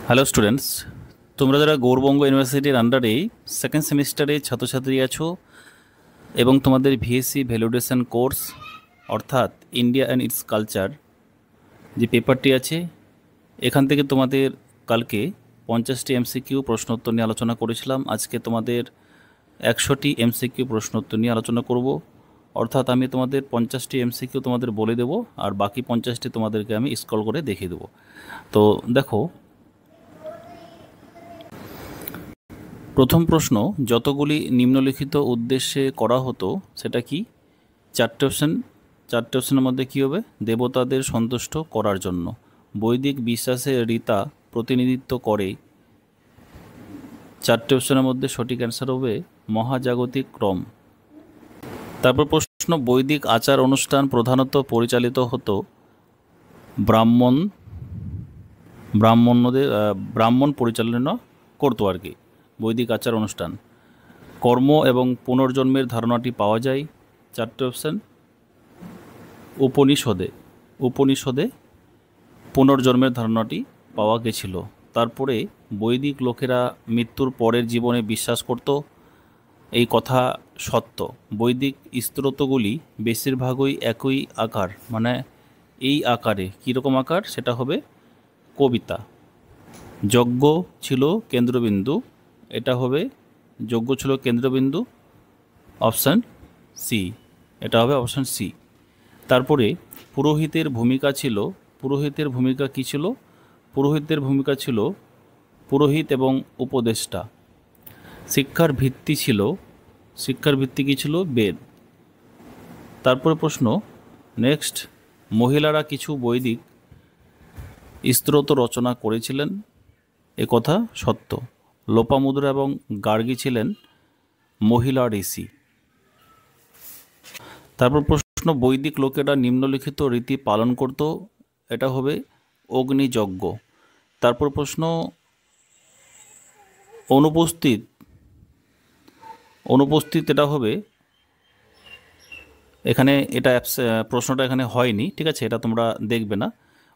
Hello students, তোমরা যারা গৌরবঙ্গ ইউনিভার্সিটির আন্ডারে সেকেন্ড সেমিস্টারে ছাত্রছাত্রী আছো এবং তোমাদের ভিএসসি ভ্যালিডেশন কোর্স অর্থাৎ ইন্ডিয়া অ্যান্ড ইটস কালচার যে পেপারটি আছে, এখান থেকে তোমাদের কালকে 50টি এমসিকিউ প্রশ্নোত্তর নিয়ে আলোচনা করেছিলাম। আজকে তোমাদের 100টি এমসিকিউ প্রশ্নোত্তর নিয়ে আলোচনা করব। অর্থাৎ আমি তোমাদের 50টি এমসিকিউ তোমাদের বলে দেবো, আর বাকি 50টি তোমাদেরকে আমি স্ক্রল করে দেখিয়ে দেবো। তো দেখো, প্রথম প্রশ্ন, যতগুলি নিম্নলিখিত উদ্দেশ্যে করা হতো সেটা কি? চারটে অপশনের মধ্যে কী হবে? দেবতাদের সন্তুষ্ট করার জন্য। বৈদিক বিশ্বাসের রীতা প্রতিনিধিত্ব করে। চারটে অপশনের মধ্যে সঠিক অ্যান্সার হবে মহাজাগতিক ক্রম। তারপর প্রশ্ন, বৈদিক আচার অনুষ্ঠান প্রধানত পরিচালিত হতো ব্রাহ্মণ পরিচালনা করতো আর কি। বৈদিক আচার অনুষ্ঠান। কর্ম এবং পুনর্জন্মের ধারণাটি পাওয়া যায় চারটে অপশান উপনিষদে পুনর্জন্মের ধারণাটি পাওয়া গেছিল। তারপরে বৈদিক লোকেরা মৃত্যুর পরের জীবনে বিশ্বাস করত, এই কথা সত্য। বৈদিক স্তোত্রগুলি বেশিরভাগই একই আকার, মানে এই আকারে। কীরকম আকার? সেটা হবে কবিতা। যজ্ঞ ছিল কেন্দ্রবিন্দু, এটা হবে যজ্ঞ ছিল কেন্দ্রবিন্দু, অপশান সি। এটা হবে অপশান সি। তারপরে পুরোহিতের ভূমিকা কী ছিল? পুরোহিতের ভূমিকা ছিল পুরোহিত এবং উপদেষ্টা। শিক্ষার ভিত্তি কী ছিল? বেদ। তারপরে প্রশ্ন নেক্সট, মহিলারা কিছু বৈদিক স্তোত্র রচনা করেছিলেন, কথা সত্য। লোপামুদ্রা এবং গার্গী ছিলেন মহিলা ঋষি। তারপর প্রশ্ন, বৈদিক লোকেরা নিম্নলিখিত রীতি পালন করত, এটা হবে অগ্নিযজ্ঞ। তারপর প্রশ্ন, অনুপস্থিত এটা হবে, এখানে এটা প্রশ্নটা এখানে হয়নি, ঠিক আছে, এটা তোমরা দেখবে না।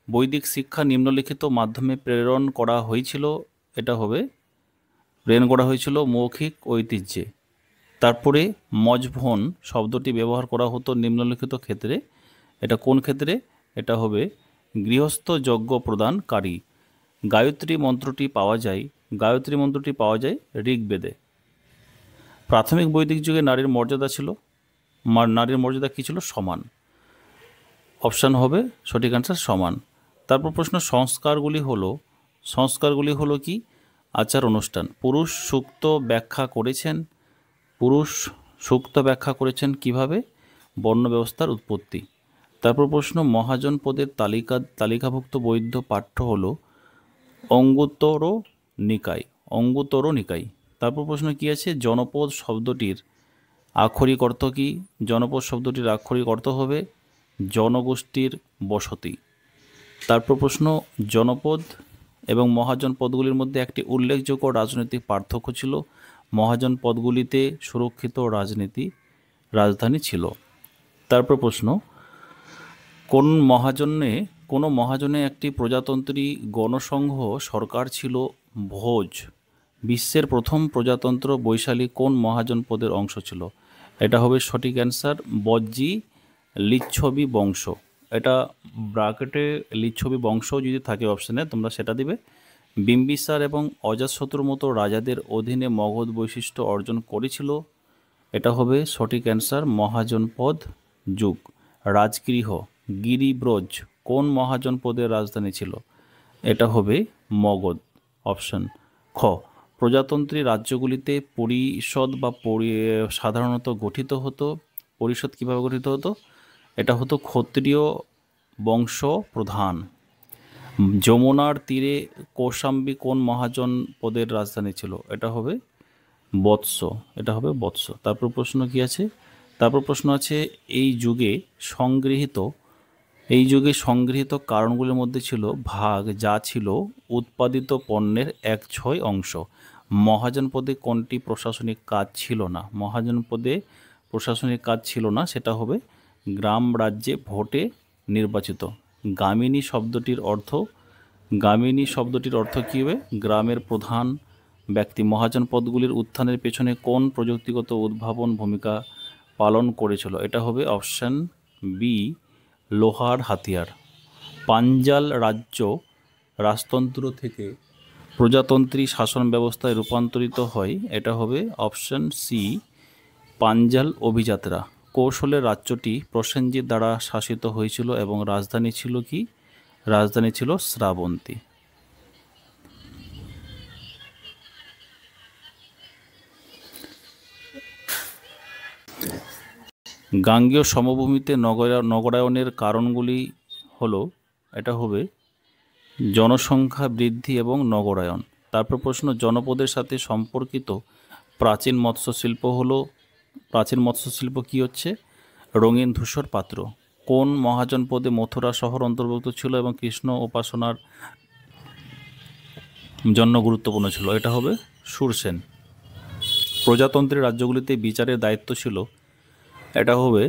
বৈদিক শিক্ষা নিম্নলিখিত মাধ্যমে প্রেরণ করা হয়েছিল, এটা হবে প্রেরণ করা হয়েছিল মৌখিক ঐতিহ্যে। তারপরে মজভন শব্দটি ব্যবহার করা হতো নিম্নলিখিত ক্ষেত্রে, এটা কোন ক্ষেত্রে? এটা হবে গৃহস্থ যজ্ঞ প্রদানকারী। গায়ত্রী মন্ত্রটি পাওয়া যায় ঋগ্বেদে। প্রাথমিক বৈদিক যুগে নারীর মর্যাদা কী ছিল? সমান। অপশান হবে সঠিক অ্যান্সার সমান। তারপর প্রশ্ন, সংস্কারগুলি হলো কি? আচার অনুষ্ঠান। পুরুষ সূক্ত ব্যাখ্যা করেছেন কিভাবে? বর্ণ ব্যবস্থার উৎপত্তি। তারপর প্রশ্ন, মহাজন পদের তালিকাভুক্ত বৈধ পাঠ্য হল অঙ্গুত্তর নিকায়। তারপর প্রশ্ন কি আছে? জনপদ শব্দটির আক্ষরিক অর্থ কি? জনপদ শব্দটির আক্ষরিক অর্থ হবে জনগোষ্ঠীর বসতি। তারপর প্রশ্ন, জনপদ এবং মহাজন পদগুলির মধ্যে একটি উল্লেখযোগ্য রাজনৈতিক পার্থক্য ছিল। মহাজন পদগুলিতে সুরক্ষিত রাজধানী ছিল। তারপর প্রশ্ন, কোন মহাজনে একটি প্রজাতন্ত্রী গণসংঘ সরকার ছিল? ভোজ। বিশ্বের প্রথম প্রজাতন্ত্র বৈশালী কোন মহাজন পদের অংশ ছিল? এটা হবে সঠিক অ্যান্সার বজ্জী লিচ্ছবি বংশ। এটা ব্র্যাকেটে লিচ্ছবি বংশ যদি থাকে অপশানে, তোমরা সেটা দিবে। বিম্বিসার এবং অজাতশত্রুর মতো রাজাদের অধীনে মগধ বৈশিষ্ট্য অর্জন করেছিল, এটা হবে সঠিক অ্যান্সার মহাজনপদ যুগ। রাজগৃহ গিরিব্রজ কোন মহাজনপদের রাজধানী ছিল? এটা হবে মগধ, অপশন খ। প্রজাতন্ত্রী রাজ্যগুলিতে পরিষদ বা সাধারণত গঠিত হতো। পরিষদ কীভাবে গঠিত হতো? এটা হতো ক্ষত্রিয় বংশ প্রধান। যমুনার তীরে কৌশাম্বী কোন মহাজন পদের রাজধানী ছিল? এটা হবে বৎস। তারপর প্রশ্ন কি আছে? তারপর প্রশ্ন আছে, এই যুগে সংগৃহীত কারণগুলির মধ্যে ছিল ভাগ, যা ছিল উৎপাদিত পণ্যের 1/6 অংশ। মহাজন পদে কোনটি প্রশাসনিক কাজ ছিল না? সেটা হবে গ্রাম রাজ্যে ভোটে নির্বাচিত। গামিনী শব্দটির অর্থ গামিনী শব্দটির অর্থ কী হবে? গ্রামের প্রধান ব্যক্তি। মহাজন পদগুলির উত্থানের পেছনে কোন প্রযুক্তিগত উদ্ভাবন ভূমিকা পালন করেছিল? এটা হবে অপশান বি, লোহার হাতিয়ার। পাঞ্জাল রাজ্য রাজতন্ত্র থেকে প্রজাতন্ত্রী শাসন ব্যবস্থায় রূপান্তরিত হয়। এটা হবে অপশান সি, পাঞ্জাল অভিযাত্রা। কৌশলের রাজ্যটি প্রসেনজিৎ দ্বারা শাসিত হয়েছিল এবং রাজধানী ছিল কি? রাজধানী ছিল শ্রাবন্তী। গাঙ্গেয় সমভূমিতে নগরায়নের কারণগুলি হলো, এটা হবে জনসংখ্যা বৃদ্ধি এবং নগরায়ন। তারপর প্রশ্ন, জনপদের সাথে সম্পর্কিত প্রাচীন মৎস্যশিল্প হলো, প্রাচীন মৎস্যশিল্প কি হচ্ছে? রঙিন ধূসর পাত্র। কোন মহাজনপদে মথুরা শহর অন্তর্ভুক্ত ছিল এবং কৃষ্ণ উপাসনার জন্য গুরুত্বপূর্ণ ছিল? এটা হবে সুরসেন। প্রজাতন্ত্রের রাজ্যগুলিতে বিচারের দায়িত্ব ছিল, এটা হবে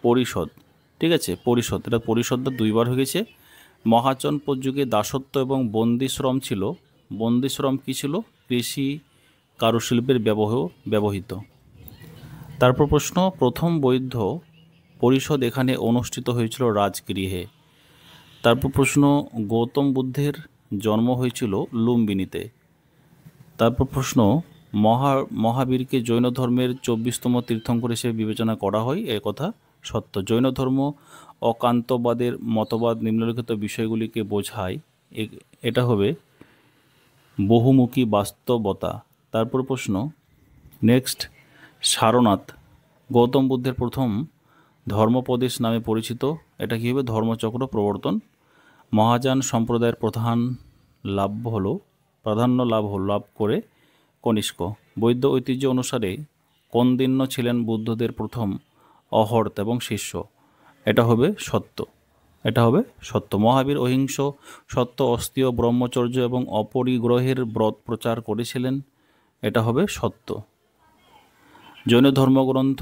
পরিষদ। ঠিক আছে, পরিষদ। এটা পরিষদটা দুইবার হয়ে গেছে। মহাজনপদ যুগে দাসত্ব এবং বন্দিশ্রম ছিল। বন্দিশ্রম কি ছিল? কৃষি কারুশিল্পের ব্যবহৃত। তারপর প্রশ্ন, প্রথম বৌদ্ধ পরিষদ এখানে অনুষ্ঠিত হয়েছিল রাজগৃহে। তারপর প্রশ্ন, গৌতম বুদ্ধের জন্ম হয়েছিল লুম্বিনীতে। তারপর প্রশ্ন, মহাবীরকে জৈন ধর্মের 24তম তীর্থঙ্কর হিসেবে বিবেচনা করা হয়, এ কথা সত্য। জৈন ধর্ম অকান্তবাদের মতবাদ নিম্নলিখিত বিষয়গুলিকে বোঝায়, এটা হবে বহুমুখী বাস্তবতা। তারপর প্রশ্ন নেক্সট, সারনাথ গৌতম বুদ্ধের প্রথম ধর্মোপদেশ নামে পরিচিত, এটা কী হবে? ধর্মচক্র প্রবর্তন। মহাযান সম্প্রদায়ের প্রাধান্য লাভ করে কনিষ্ক। বৌদ্ধ ঐতিহ্য অনুসারে কন্দিন্য ছিলেন বুদ্ধদের প্রথম অহর্ত এবং শিষ্য, এটা হবে সত্য। এটা হবে সত্য। মহাবীর অহিংস, সত্য, অস্তীয়, ব্রহ্মচর্য এবং অপরিগ্রহের ব্রত প্রচার করেছিলেন, এটা হবে সত্য। জৈন ধর্মগ্রন্থ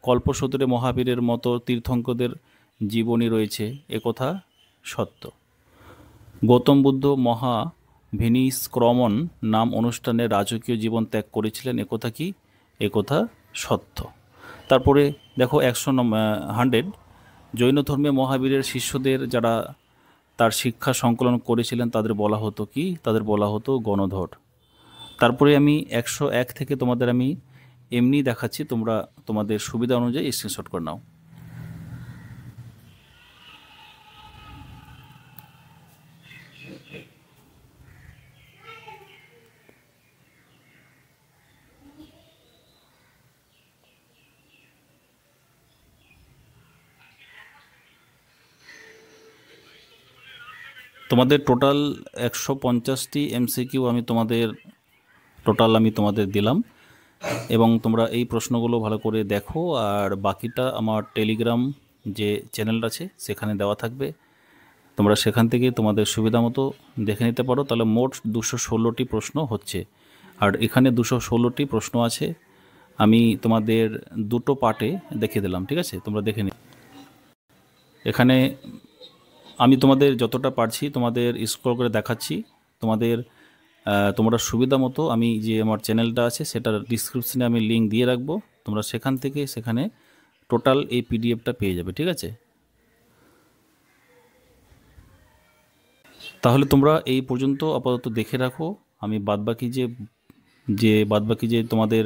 কল্পসূত্রে মহাবীরের মতো তীর্থঙ্করদের জীবনী রয়েছে, একথা সত্য। গৌতম বুদ্ধ মহাভিনিষ্ক্রমণ নাম অনুষ্ঠানে রাজকীয় জীবন ত্যাগ করেছিলেন, একথা কি? একথা সত্য। তারপরে দেখো 100 জৈন ধর্মে মহাবীরের শিষ্যদের যারা তার শিক্ষা সংকলন করেছিলেন তাদের বলা হতো কি? তাদের বলা হতো গণধর। তারপরে আমি 101 থেকে তোমাদের আমি এমনি দেখাচ্ছি, তোমরা তোমাদের সুবিধা অনুযায়ী স্ক্রিনশট করে নাও। তোমাদের টোটাল 150টি MCQ আমি তোমাদের দিলাম, এবং তোমরা এই প্রশ্নগুলো ভালো করে দেখো। আর বাকিটা আমার টেলিগ্রাম যে চ্যানেলটা আছে সেখানে দেওয়া থাকবে, তোমরা সেখান থেকে তোমাদের সুবিধা মতো দেখে নিতে পারো। তাহলে মোট 216টি প্রশ্ন হচ্ছে, আর এখানে 216টি প্রশ্ন আছে। আমি তোমাদের দুটো পার্টে দেখিয়ে দিলাম, ঠিক আছে? তোমরা দেখে নি। এখানে আমি তোমাদের যতটা পারছি তোমাদের স্ক্রল করে দেখাচ্ছি। তোমরা সুবিধা মতো, আমি যে আমার চ্যানেলটা আছে সেটার ডিসক্রিপশনে আমি লিঙ্ক দিয়ে রাখবো, তোমরা সেখান থেকে সেখানে টোটাল এই পিডিএফটা পেয়ে যাবে, ঠিক আছে? তাহলে তোমরা এই পর্যন্ত আপাতত দেখে রাখো। আমি বাদবাকি যে তোমাদের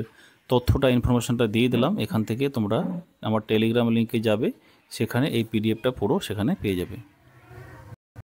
তথ্যটা, ইনফরমেশনটা দিয়ে দিলাম, এখান থেকে তোমরা আমার টেলিগ্রাম লিঙ্কে যাবে, সেখানে এই পিডিএফটা পুরো সেখানে পেয়ে যাবে।